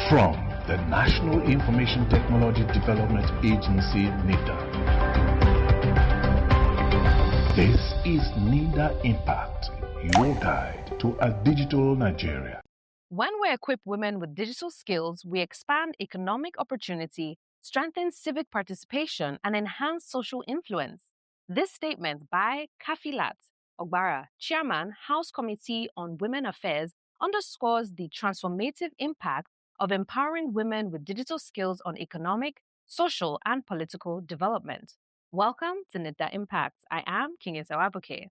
From the National Information Technology Development Agency, NITDA. This is NITDA Impact, your guide to a digital Nigeria. When we equip women with digital skills, we expand economic opportunity, strengthen civic participation, and enhance social influence. This statement by Kafilat Ogbara, Chairman, House Committee on Women Affairs, underscores the transformative impact of empowering women with digital skills on economic, social, and political development. Welcome to NITDA Impact. I am King Abuke.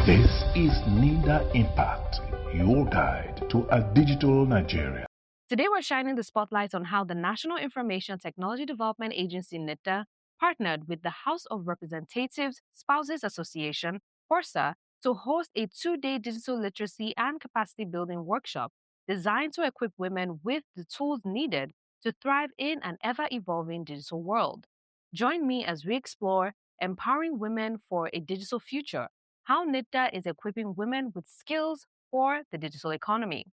This is NITDA Impact, your guide to a digital Nigeria. Today, we're shining the spotlight on how the National Information Technology Development Agency, NITDA, partnered with the House of Representatives Spouses Association, HORSA, to host a two-day digital literacy and capacity building workshop designed to equip women with the tools needed to thrive in an ever-evolving digital world. Join me as we explore empowering women for a digital future, how NITDA is equipping women with skills for the digital economy.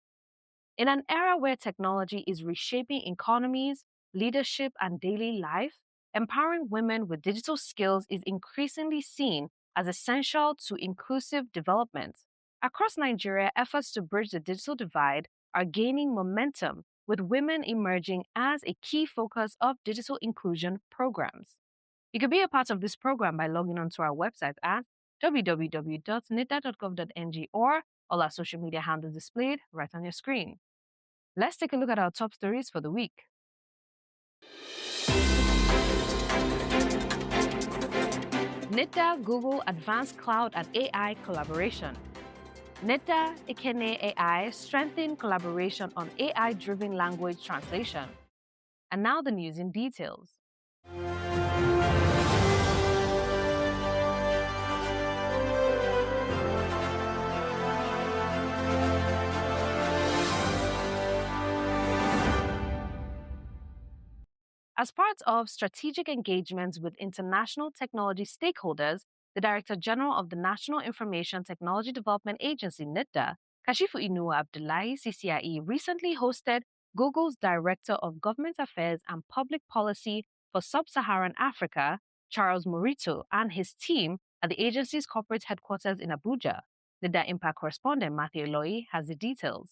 In an era where technology is reshaping economies, leadership, and daily life, empowering women with digital skills is increasingly seen as essential to inclusive development. Across Nigeria, efforts to bridge the digital divide are gaining momentum, with women emerging as a key focus of digital inclusion programs. You can be a part of this program by logging onto our website at www.nitda.gov.ng or all our social media handles displayed right on your screen. Let's take a look at our top stories for the week. NITDA Google Advanced Cloud and AI Collaboration. NITDA Ekene AI strengthen collaboration on AI-driven language translation. And now the news in details. As part of strategic engagements with international technology stakeholders, the Director General of the National Information Technology Development Agency, NITDA, Kashifu Inuwa Abdullahi CCIE, recently hosted Google's Director of Government Affairs and Public Policy for Sub-Saharan Africa, Charles Morito, and his team at the agency's corporate headquarters in Abuja. NITDA Impact correspondent Matthew Eloy has the details.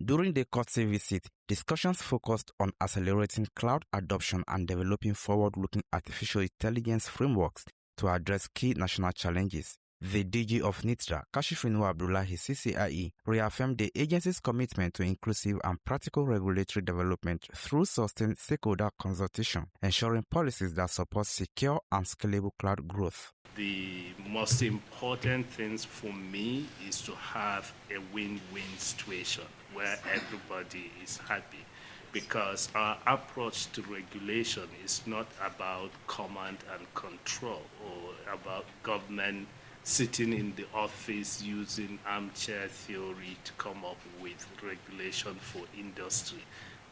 During the courtesy visit, discussions focused on accelerating cloud adoption and developing forward-looking artificial intelligence frameworks to address key national challenges. The DG of NITDA, Kashifu Inuwa Abdullahi CCIE, reaffirmed the agency's commitment to inclusive and practical regulatory development through sustained stakeholder consultation, ensuring policies that support secure and scalable cloud growth. The most important things for me is to have a win-win situation where everybody is happy, because our approach to regulation is not about command and control or about government sitting in the office using armchair theory to come up with regulation for industry.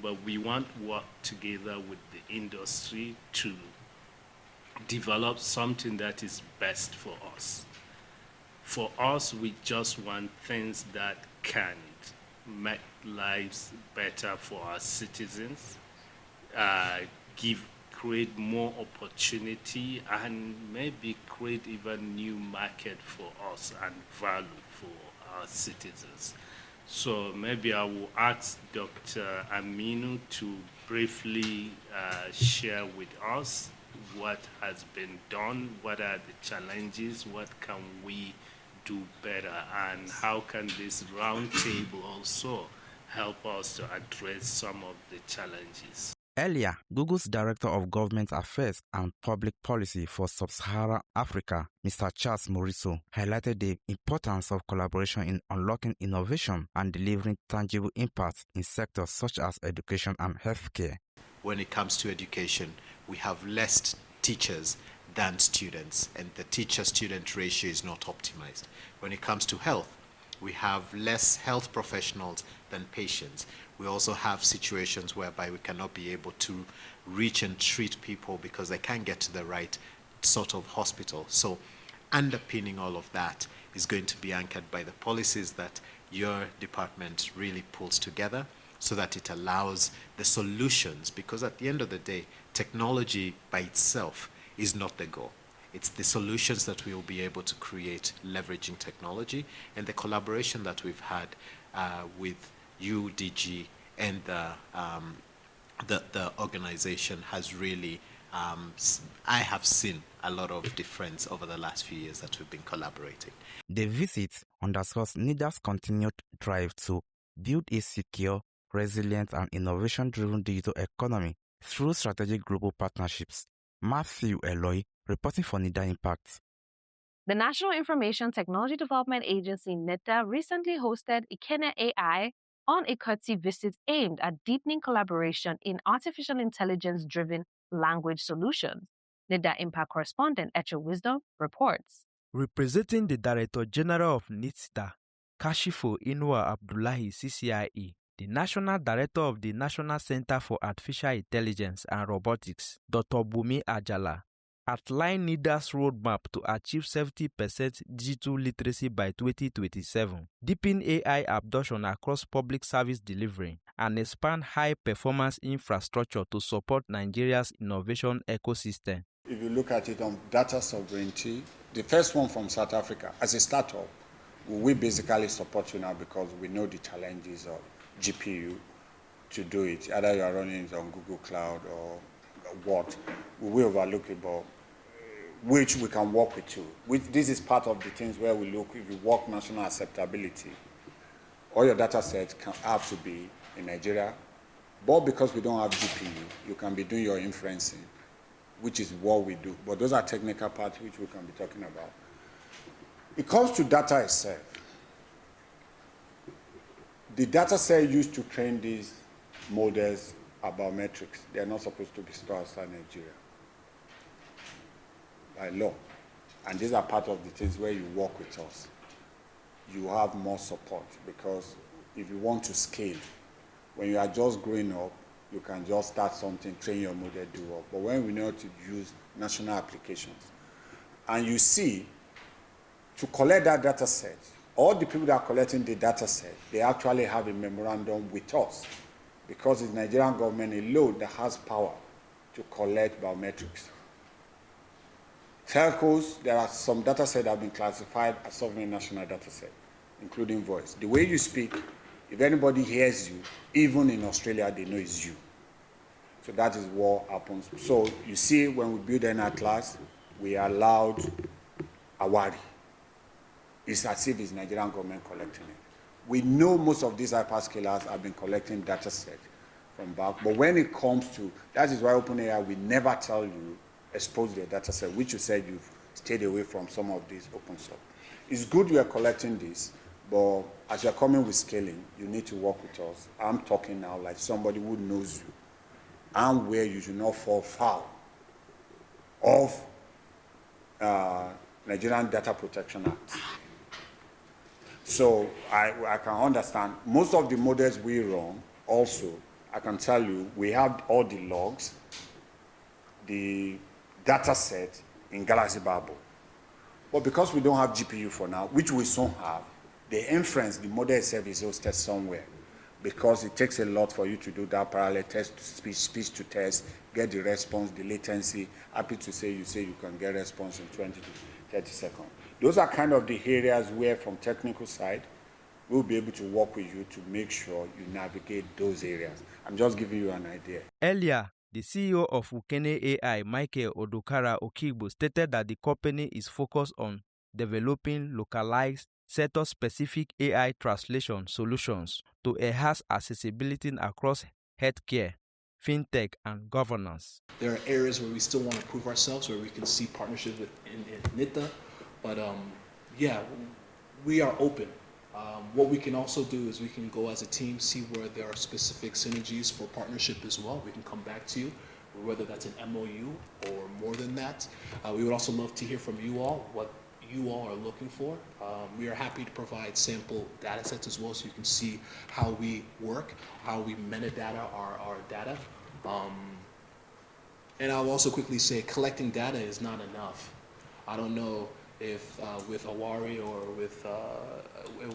But we want to work together with the industry to develop something that is best for us. For us, we just want things that can make lives better for our citizens, create more opportunity, and maybe create even new market for us and value for our citizens. So maybe I will ask Dr. Aminu to briefly share with us what has been done, what are the challenges, what can we do better, and how can this roundtable also help us to address some of the challenges. Earlier, Google's Director of Government Affairs and Public Policy for Sub-Saharan Africa, Mr. Charles Morito, highlighted the importance of collaboration in unlocking innovation and delivering tangible impacts in sectors such as education and healthcare. When it comes to education, we have less teachers than students, and the teacher-student ratio is not optimized. When it comes to health, we have less health professionals than patients. We also have situations whereby we cannot be able to reach and treat people because they can't get to the right sort of hospital. So underpinning all of that is going to be anchored by the policies that your department really pulls together, so that it allows the solutions, because at the end of the day, technology by itself is not the goal. It's the solutions that we will be able to create leveraging technology, and the collaboration that we've had with UDG and the organization has really, I have seen a lot of difference over the last few years that we've been collaborating. The visit underscores NITDA's continued drive to build a secure, resilient, and innovation-driven digital economy through strategic global partnerships. Matthew Eloy, reporting for NITDA Impact. The National Information Technology Development Agency, NITDA, recently hosted Ikene AI on a courtesy visit aimed at deepening collaboration in artificial intelligence-driven language solutions. NITDA Impact correspondent Echo Wisdom reports. Representing the Director General of NITDA, Kashifo Inua Abdullahi CCIE, the National Director of the National Center for Artificial Intelligence and Robotics, Dr. Bumi Ajala, outlined NITDA's roadmap to achieve 70% digital literacy by 2027, deepen AI adoption across public service delivery, and expand high-performance infrastructure to support Nigeria's innovation ecosystem. If you look at it on data sovereignty, the first one from South Africa, as a startup, we basically support you now because we know the challenges of GPU to do it. Either you are running it on Google Cloud or what, we will overlook it, but which we can work with you. This is part of the things where we look, if you work national acceptability, all your data sets have to be in Nigeria, but because we don't have GPU, you can be doing your inferencing, which is what we do. But those are technical parts which we can be talking about. It comes to data itself. The data set used to train these models are biometrics. They are not supposed to be stored outside Nigeria by law. And these are part of the things where you work with us. You have more support, because if you want to scale, when you are just growing up, you can just start something, train your model, do work. But when we know to use national applications, and you see, to collect that data set, all the people that are collecting the data set, they actually have a memorandum with us, because it's Nigerian government alone that has power to collect biometrics. Telcos, there are some data sets that have been classified as sovereign national data set, including voice. The way you speak, if anybody hears you, even in Australia, they know it's you. So that is what happens. So you see, when we build an atlas, we allowed Awari. It's as if it's Nigerian government collecting it. We know most of these hyperscalers have been collecting data set from back, but when it comes to, that is why OpenAI will never tell you, expose their data set, which you said you've stayed away from some of these open source. It's good you are collecting this, but as you're coming with scaling, you need to work with us. I'm talking now like somebody who knows you, and where you should not fall foul of Nigerian Data Protection Act. So I can understand. Most of the models we run, also, I can tell you, we have all the logs, the data set in Galaxy Babel. But because we don't have GPU for now, which we soon have, the inference, the model itself is hosted somewhere, because it takes a lot for you to do that parallel text to speech, speech to text, get the response, the latency. Happy to say you can get response in 20 to 30 seconds. Those are kind of the areas where, from technical side, we'll be able to work with you to make sure you navigate those areas. I'm just giving you an idea. Earlier, the CEO of Ukene AI, Michael Odokara Okigbo, stated that the company is focused on developing localized, sector-specific AI translation solutions to enhance accessibility across healthcare, fintech, and governance. There are areas where we still want to prove ourselves, where we can see partnerships in NITDA, but yeah, we are open. What we can also do is we can go as a team, see where there are specific synergies for partnership as well. We can come back to you, whether that's an MOU or more than that. We would also love to hear from you all, what you all are looking for. We are happy to provide sample data sets as well, so you can see how we work, how we metadata our data. And I'll also quickly say, collecting data is not enough. I don't know if with Awari or with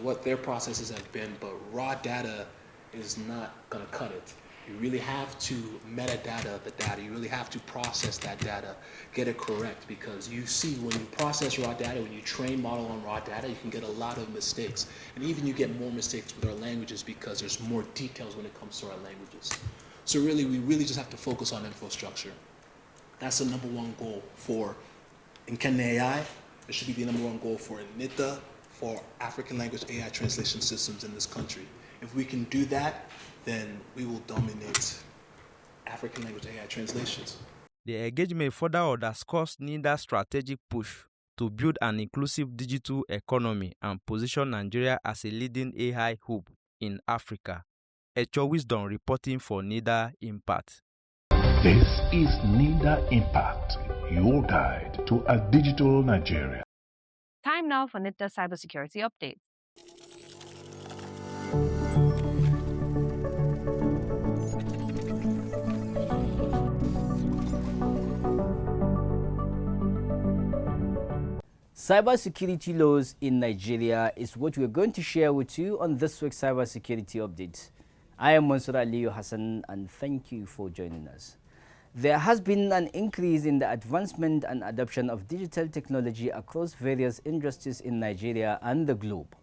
what their processes have been, but raw data is not going to cut it. You really have to metadata the data. You really have to process that data, get it correct, because you see when you process raw data, when you train model on raw data, you can get a lot of mistakes. And even you get more mistakes with our languages because there's more details when it comes to our languages. So really, we really just have to focus on infrastructure. That's the number one goal for Nken AI. It should be the number one goal for NITDA, for African language AI translation systems in this country. If we can do that, then we will dominate African language AI translations. The engagement further underscores NIDA's strategic push to build an inclusive digital economy and position Nigeria as a leading AI hub in Africa. Echo Wisdom reporting for NIDA Impact. This is NITDA Impact, your guide to a digital Nigeria. Time now for NITDA cybersecurity updates. Cybersecurity laws in Nigeria is what we're going to share with you on this week's cybersecurity update. I am Mansour Aliyu Hassan and thank you for joining us. There has been an increase in the advancement and adoption of digital technology across various industries in Nigeria and the globe.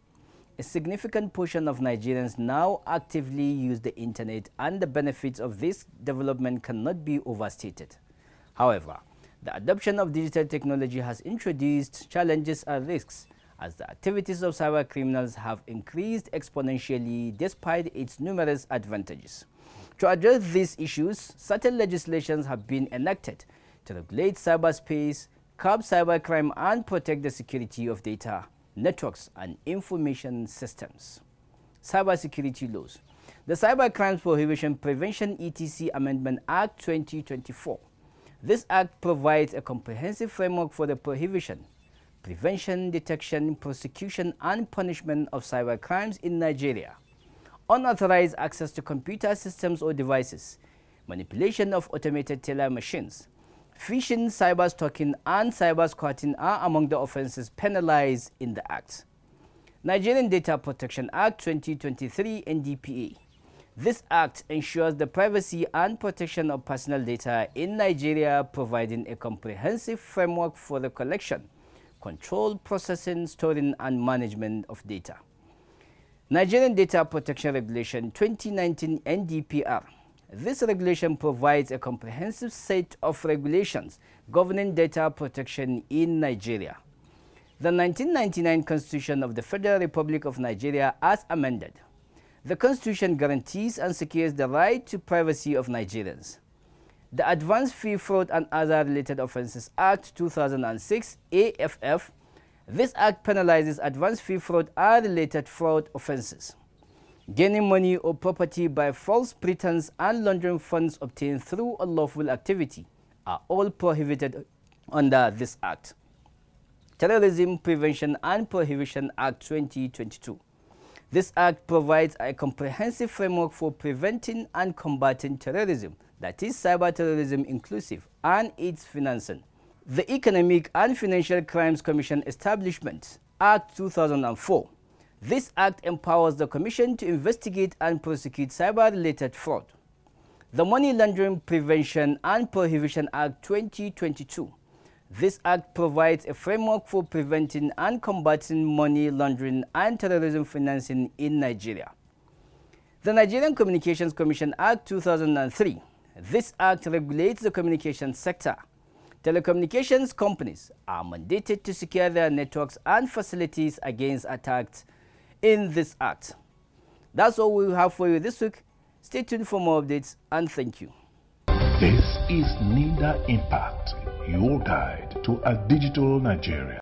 A significant portion of Nigerians now actively use the internet, and the benefits of this development cannot be overstated. However, the adoption of digital technology has introduced challenges and risks, as the activities of cyber criminals have increased exponentially despite its numerous advantages. To address these issues, certain legislations have been enacted to regulate cyberspace, curb cybercrime, and protect the security of data, networks, and information systems. Cybersecurity laws. The Cybercrimes Prohibition Prevention (ETC) Amendment Act 2024. This act provides a comprehensive framework for the prohibition, prevention, detection, prosecution, and punishment of cybercrimes in Nigeria. Unauthorized access to computer systems or devices, manipulation of automated teller machines, phishing, cyberstalking, and cybersquatting are among the offenses penalized in the Act. Nigerian Data Protection Act 2023 (NDPA). This act ensures the privacy and protection of personal data in Nigeria, providing a comprehensive framework for the collection, control, processing, storing, and management of data. Nigerian Data Protection Regulation 2019 (NDPR). This regulation provides a comprehensive set of regulations governing data protection in Nigeria. The 1999 Constitution of the Federal Republic of Nigeria as amended. The Constitution guarantees and secures the right to privacy of Nigerians. The Advanced Fee Fraud and Other Related Offences Act 2006 (AFF). This act penalizes advance fee fraud and related fraud offenses. Gaining money or property by false pretense and laundering funds obtained through unlawful activity are all prohibited under this act. Terrorism Prevention and Prohibition Act 2022. This act provides a comprehensive framework for preventing and combating terrorism, that is cyber terrorism inclusive, and its financing. The Economic and Financial Crimes Commission Establishment Act 2004. This act empowers the Commission to investigate and prosecute cyber-related fraud. The Money Laundering Prevention and Prohibition Act 2022. This act provides a framework for preventing and combating money laundering and terrorism financing in Nigeria. The Nigerian Communications Commission Act 2003. This act regulates the communications sector. Telecommunications companies are mandated to secure their networks and facilities against attacks in this act. That's all we have for you this week. Stay tuned for more updates, and thank you. This is NITDA Impact, your guide to a digital Nigeria.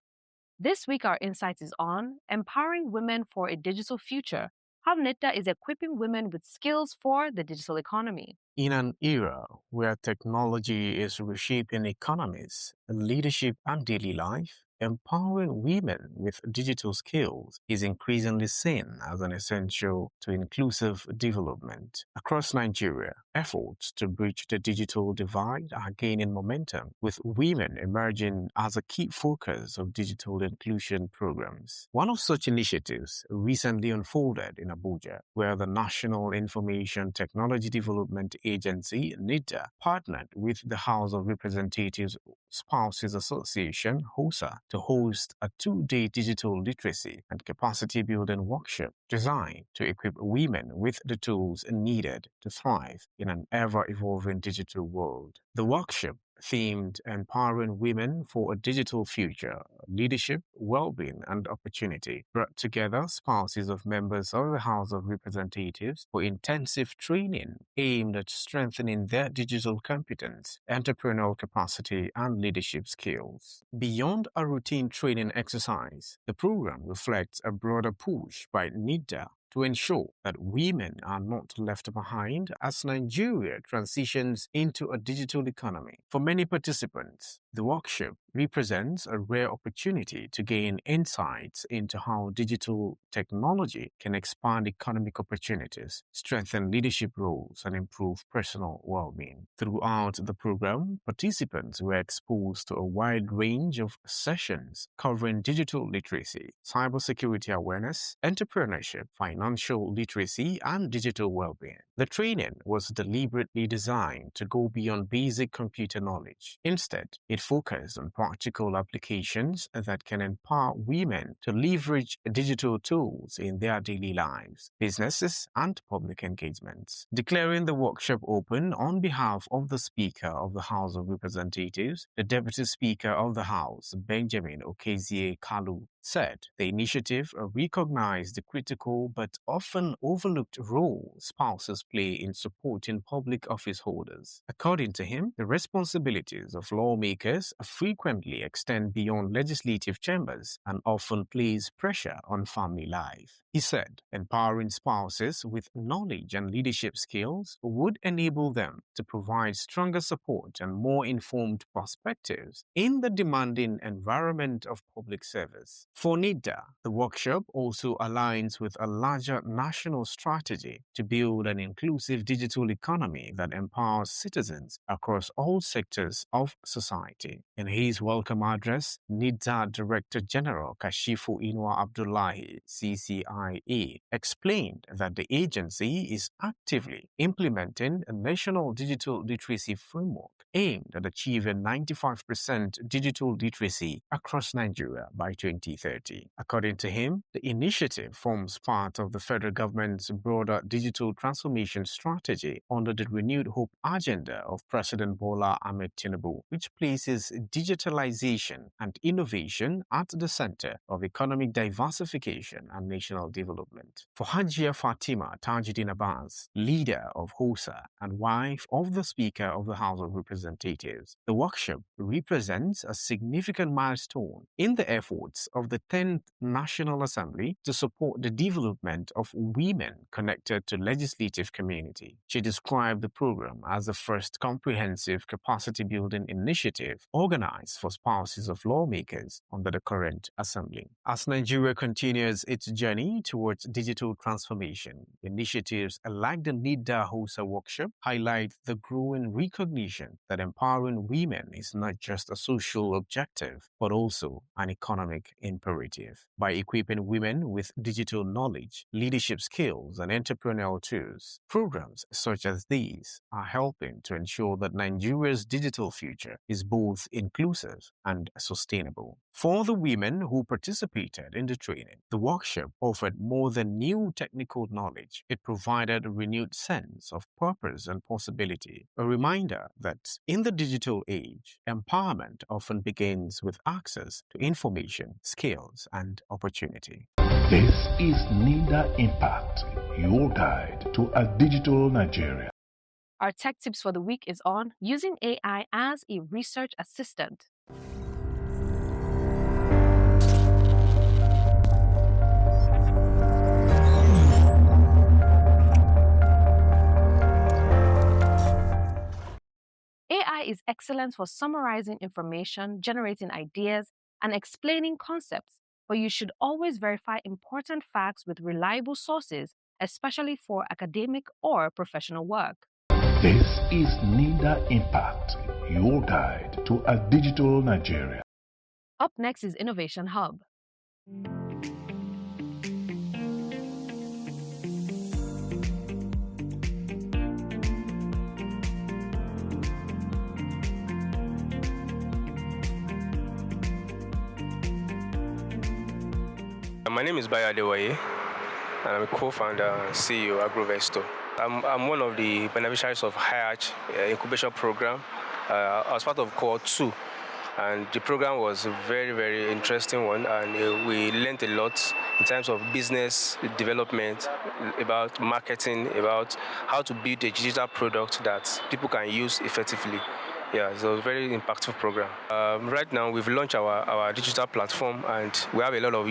This week, our insight is on empowering women for a digital future, how NITDA is equipping women with skills for the digital economy. In an era where technology is reshaping economies, leadership, and daily life, empowering women with digital skills is increasingly seen as an essential to inclusive development. Across Nigeria, efforts to bridge the digital divide are gaining momentum, with women emerging as a key focus of digital inclusion programs. One of such initiatives recently unfolded in Abuja, where the National Information Technology Development Agency, NITDA, partnered with the House of Representatives Spouses Association, HOSA, to host a two-day digital literacy and capacity building workshop designed to equip women with the tools needed to thrive in an ever-evolving digital world. The workshop, themed Empowering Women for a Digital Future, Leadership, Well-being and Opportunity, brought together spouses of members of the House of Representatives for intensive training aimed at strengthening their digital competence, entrepreneurial capacity, and leadership skills. Beyond a routine training exercise, the program reflects a broader push by NITDA to ensure that women are not left behind as Nigeria transitions into a digital economy. For many participants, the workshop represents a rare opportunity to gain insights into how digital technology can expand economic opportunities, strengthen leadership roles, and improve personal well-being. Throughout the program, participants were exposed to a wide range of sessions covering digital literacy, cybersecurity awareness, entrepreneurship, financial literacy, and digital well-being. The training was deliberately designed to go beyond basic computer knowledge. Instead, it focused on practical applications that can empower women to leverage digital tools in their daily lives, businesses, and public engagements. Declaring the workshop open on behalf of the Speaker of the House of Representatives, the Deputy Speaker of the House, Benjamin Okezie Kalu, said the initiative recognized the critical but often overlooked role spouses play in supporting public office holders. According to him, the responsibilities of lawmakers frequently extend beyond legislative chambers and often place pressure on family life. He said, empowering spouses with knowledge and leadership skills would enable them to provide stronger support and more informed perspectives in the demanding environment of public service. For NITDA, the workshop also aligns with a larger national strategy to build an inclusive digital economy that empowers citizens across all sectors of society. In his welcome address, NITDA Director General Kashifu Inua Abdullahi, CCIE, explained that the agency is actively implementing a national digital literacy framework aimed at achieving 95% digital literacy across Nigeria by 2030. According to him, the initiative forms part of the federal government's broader digital transformation strategy under the Renewed Hope agenda of President Bola Ahmed Tinubu, which places digitalization and innovation at the center of economic diversification and national development. For Hajia Fatima Tajuddin Abbas, leader of HOSA and wife of the Speaker of the House of Representatives, the workshop represents a significant milestone in the efforts of the 10th National Assembly to support the development of women connected to legislative community. She described the program as the first comprehensive capacity-building initiative organized for spouses of lawmakers under the current assembly. As Nigeria continues its journey towards digital transformation, initiatives like the NITDA HOSA workshop highlight the growing recognition that empowering women is not just a social objective, but also an economic imperative. By equipping women with digital knowledge, leadership skills, and entrepreneurial tools, programs such as these are helping to ensure that Nigeria's digital future is both inclusive and sustainable. For the women who participated in the training, the workshop offered more than new technical knowledge. It provided a renewed sense of purpose and possibility, a reminder that in the digital age, empowerment often begins with access to information, skills, and opportunity. This is NITDA Impact, your guide to a digital Nigeria. Our tech tips for the week is on using AI as a research assistant. AI is excellent for summarizing information, generating ideas, and explaining concepts, but you should always verify important facts with reliable sources, especially for academic or professional work. This is NITDA Impact, your guide to a digital Nigeria. Up next is Innovation Hub. My name is Bayo Adewaye, and I'm a co-founder and CEO of Agrovesto. I'm one of the beneficiaries of HiArch incubation program. I was part of cohort 2, and the program was a very, very interesting one, and we learned a lot in terms of business development, about marketing, about how to build a digital product that people can use effectively. Yeah, it's a very impactful program. Right now, we've launched our digital platform, and we have a lot of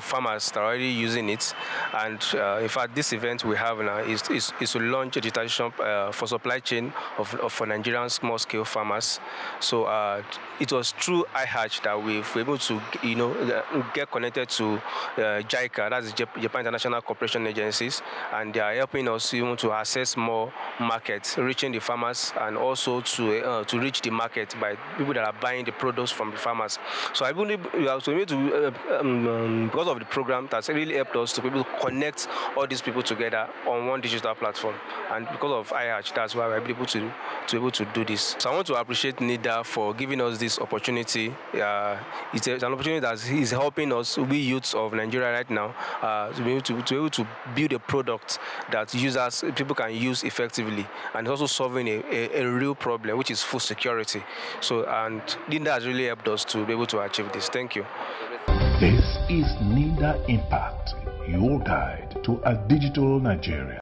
farmers that are already using it. And in fact, this event we have now is to launch a digitalization for supply chain for Nigerian small-scale farmers. So it was through iHatch that we were able to, get connected to JICA, that's the Japan International Cooperation Agencies, and they are helping us even to access more markets, reaching the farmers, and also to reach the market by people that are buying the products from the farmers. So I believe we have to because of the program that's really helped us to be able to connect all these people together on one digital platform. And because of iHatch, that's why we're able to do this. So I want to appreciate NITDA for giving us this opportunity. It's an opportunity that is helping us, we youths of Nigeria right now, to be able to build a product that people can use effectively, and also solving a real problem, which is food security. So, and NITDA has really helped us to be able to achieve this. Thank you. This is NITDA Impact, your guide to a digital Nigeria.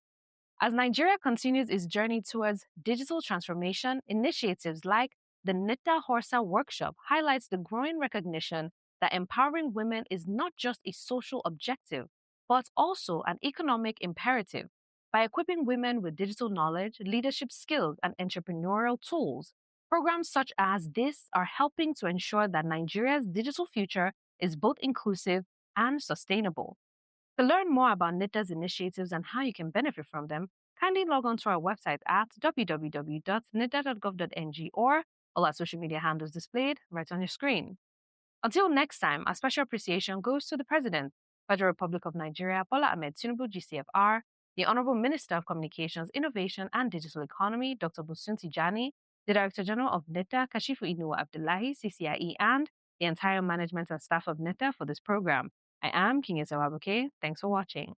As Nigeria continues its journey towards digital transformation, initiatives like the NITDA Horsa Workshop highlights the growing recognition that empowering women is not just a social objective, but also an economic imperative. By equipping women with digital knowledge, leadership skills, and entrepreneurial tools, programs such as this are helping to ensure that Nigeria's digital future is both inclusive and sustainable. To learn more about NITDA's initiatives and how you can benefit from them, kindly log on to our website at www.nitda.gov.ng or all our social media handles displayed right on your screen. Until next time, our special appreciation goes to the President, Federal Republic of Nigeria, Bola Ahmed Tinubu, GCFR, the Honorable Minister of Communications, Innovation and Digital Economy, Dr. Bosun Tijani, the Director General of NITDA, Kashifu Inuwa Abdullahi, CCIE, and the entire management and staff of NITDA for this program. I am King Isawabuke. Thanks for watching.